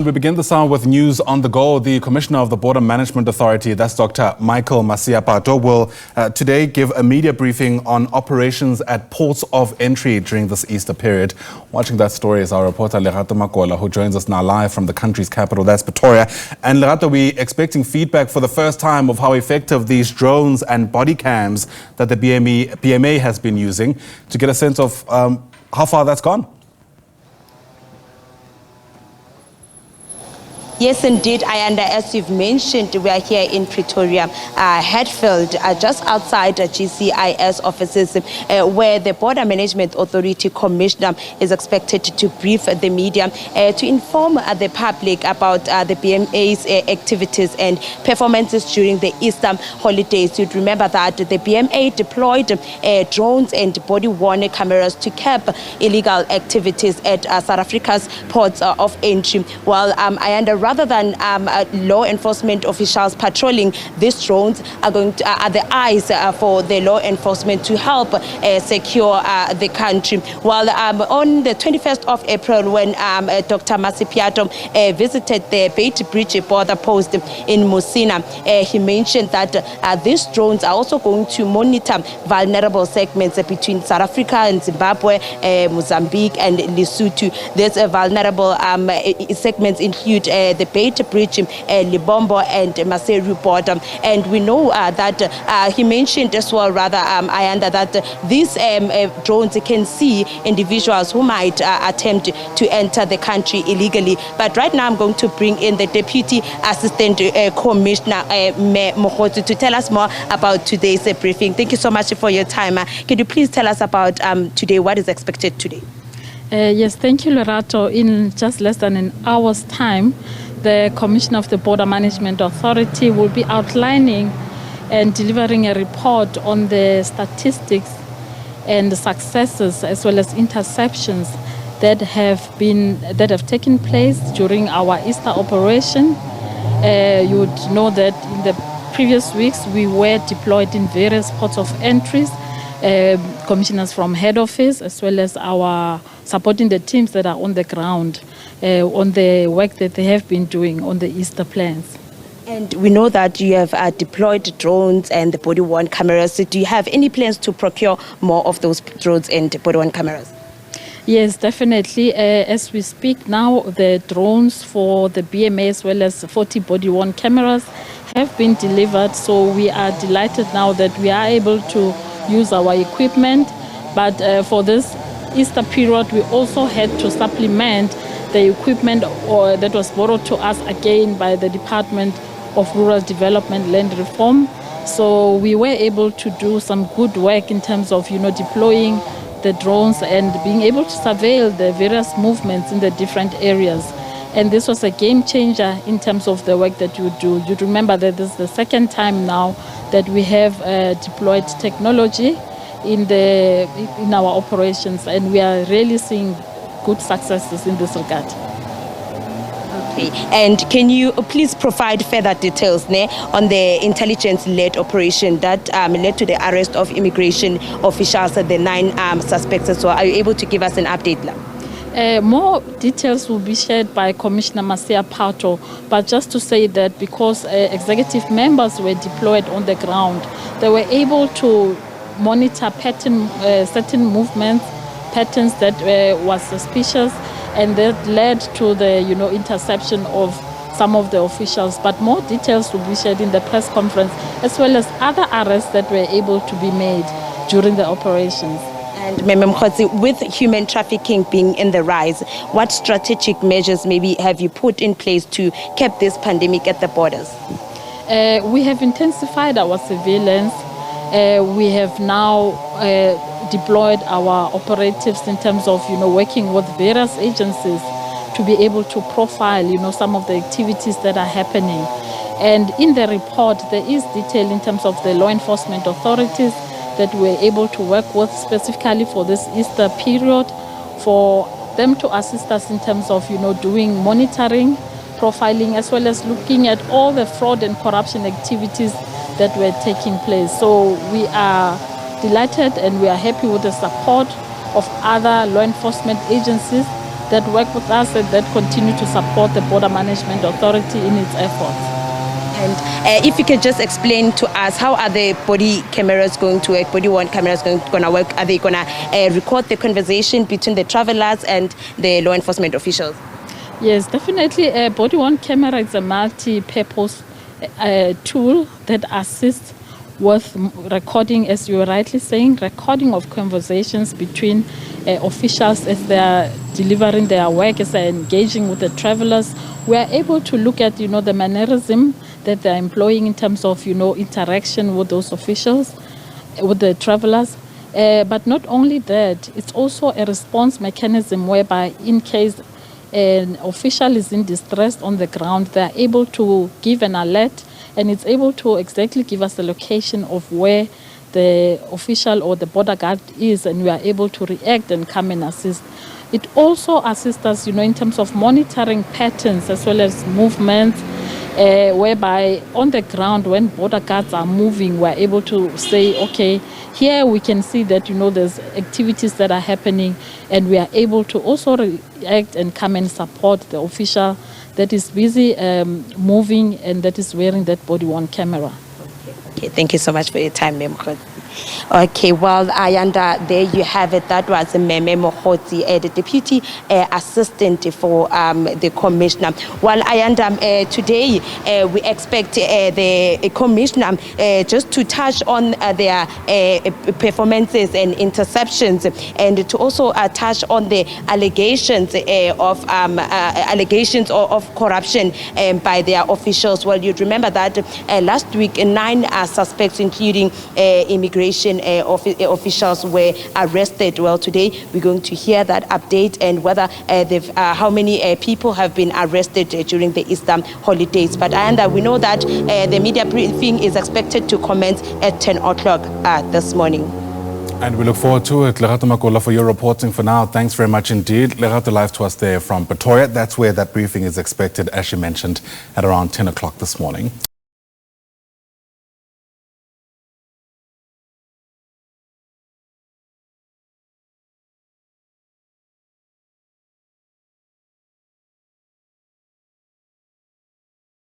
We begin this hour with news on the go. The Commissioner of the Border Management Authority, that's Dr. Michael Masiapato, will today give a media briefing on operations at ports of entry during this Easter period. Watching that story is our reporter Lerato Makola, who joins us now live from the country's capital, that's Pretoria. And Lerato, we're expecting feedback for the first time of how effective these drones and body cams that the BMA has been using, to get a sense of how far that's gone. Yes, indeed, Ayanda, as you've mentioned, we are here in Pretoria, Hatfield, just outside GCIS offices, where the Border Management Authority Commissioner is expected to brief the media to inform the public about the BMA's activities and performances during the Easter holidays. You'd remember that the BMA deployed drones and body-worn cameras to curb illegal activities at South Africa's ports of entry. Well, Ayanda, rather than law enforcement officials patrolling, these drones are the eyes for the law enforcement to help secure the country. While on the 21st of April, when Dr. Masiapato visited the Beit Bridge border post in Musina, he mentioned that these drones are also going to monitor vulnerable segments between South Africa and Zimbabwe, Mozambique and Lesotho. These vulnerable segments include the Beit Bridge, Libombo and Maseru border. And we know that he mentioned as well, Ayanda, that these drones can see individuals who might attempt to enter the country illegally. But right now I'm going to bring in the Deputy Assistant Commissioner, Mmemme Mogotsi, to tell us more about today's briefing. Thank you so much for your time. Can you please tell us about today, what is expected today? Yes, thank you, Lerato. In just less than an hour's time, the Commissioner of the Border Management Authority will be outlining and delivering a report on the statistics and the successes as well as interceptions that have taken place during our Easter operation. You would know that in the previous weeks we were deployed in various ports of entries, commissioners from head office as well as our supporting the teams that are on the ground on the work that they have been doing on the Easter plans. And we know that you have deployed drones and the body-worn cameras. So do you have any plans to procure more of those drones and body-worn cameras? Yes, definitely. As we speak now, the drones for the BMA as well as 40 body-worn cameras have been delivered. So we are delighted now that we are able to use our equipment. But for this Easter period, we also had to supplement the equipment that was borrowed to us again by the Department of Rural Development Land Reform. So we were able to do some good work in terms of deploying the drones and being able to surveil the various movements in the different areas. And this was a game changer in terms of the work that you do. You remember that this is the second time now that we have deployed technology in our operations, and we are really seeing good successes in this regard. Okay. And can you please provide further details on the intelligence-led operation that led to the arrest of immigration officials, the 9 suspects? So are you able to give us an update now? More details will be shared by Commissioner Masiapato, but just to say that because executive members were deployed on the ground, they were able to monitor certain movements, patterns that was suspicious, and that led to the interception of some of the officials. But more details will be shared in the press conference, as well as other arrests that were able to be made during the operations. And Mmemme Mogotsi, with human trafficking being in the rise, what strategic measures maybe have you put in place to curb this pandemic at the borders? We have intensified our surveillance. We have now deployed our operatives in terms of working with various agencies to be able to profile some of the activities that are happening. And in the report there is detail in terms of the law enforcement authorities that we're able to work with specifically for this Easter period, for them to assist us in terms of doing monitoring, profiling, as well as looking at all the fraud and corruption activities that were taking place. So we are delighted and we are happy with the support of other law enforcement agencies that work with us and that continue to support the Border Management Authority in its efforts. And if you can just explain to us, how are the body cameras going to work, body-worn cameras going to work? Are they going to record the conversation between the travelers and the law enforcement officials? Yes, definitely. A body-worn camera is a multi-purpose tool that assists with recording, as you were rightly saying, recording of conversations between officials as they are delivering their work, as they are engaging with the travelers. We are able to look at, the mannerism that they are employing in terms of, interaction with those officials, with the travelers. But not only that, it's also a response mechanism whereby in case an official is in distress on the ground, they are able to give an alert, and it's able to exactly give us the location of where the official or the border guard is, and we are able to react and come and assist. It also assists us, in terms of monitoring patterns as well as movements, whereby on the ground when border guards are moving, we're able to say, okay, here we can see that, there's activities that are happening, and we are able to also react and come and support the official that is busy moving and that is wearing that body-worn camera. Okay, thank you so much for your time, Mmemme Mogotsi. Okay, well, Ayanda, there you have it. That was Mmemme Mogotsi, the Deputy Assistant for the Commissioner. Well, Ayanda, today we expect the Commissioner just to touch on their performances and interceptions, and to also touch on the allegations of corruption by their officials. Well, you'd remember that last week 9 suspects, including immigration officials, were arrested. Well, today we're going to hear that update and whether how many people have been arrested during the Easter holidays. But we know that the media briefing is expected to commence at 10 o'clock this morning. And we look forward to it. Lerato Makola, for your reporting for now. Thanks very much indeed. Lerato live to us there from Pretoria. That's where that briefing is expected, as you mentioned, at around 10 o'clock this morning.